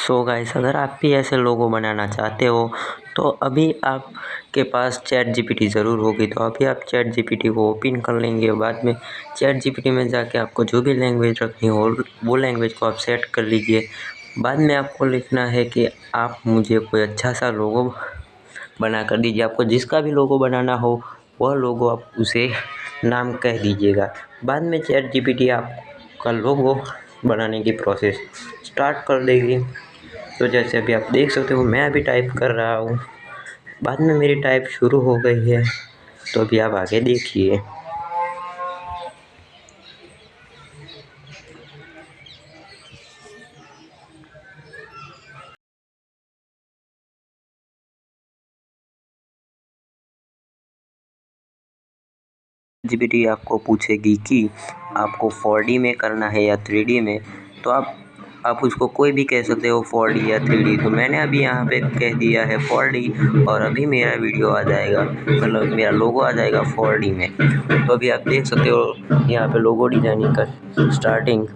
So guys, अगर आप भी ऐसे लोगो बनाना चाहते हो तो अभी आपके पास चैट जीपीटी ज़रूर होगी। तो अभी आप चैट जीपीटी को ओपन कर लेंगे। बाद में चैट जीपीटी में जाके आपको जो भी लैंग्वेज रखनी हो वो लैंग्वेज को आप सेट कर लीजिए। बाद में आपको लिखना है कि आप मुझे कोई अच्छा सा लोगो बना कर दीजिए। आपको जिसका भी लोगो बनाना हो वह लोगो आप उसे नाम कह दीजिएगा। बाद में चैट जीपीटी आपका लोगो बनाने की प्रोसेस स्टार्ट कर देगी। तो जैसे अभी आप देख सकते हो मैं अभी टाइप कर रहा हूँ। बाद में मेरी टाइप शुरू हो गई है। तो अभी आप आगे देखिए। जीपीटी आपको पूछेगी कि आपको 4D में करना है या 3D में। तो आप उसको कोई भी कह सकते हो 4D या 3D। तो मैंने अभी यहाँ पे कह दिया है 4D और अभी मेरा वीडियो आ जाएगा, मतलब मेरा लोगो आ जाएगा 4D में। तो अभी आप देख सकते हो यहाँ पे लोगो डिजाइनिंग का स्टार्टिंग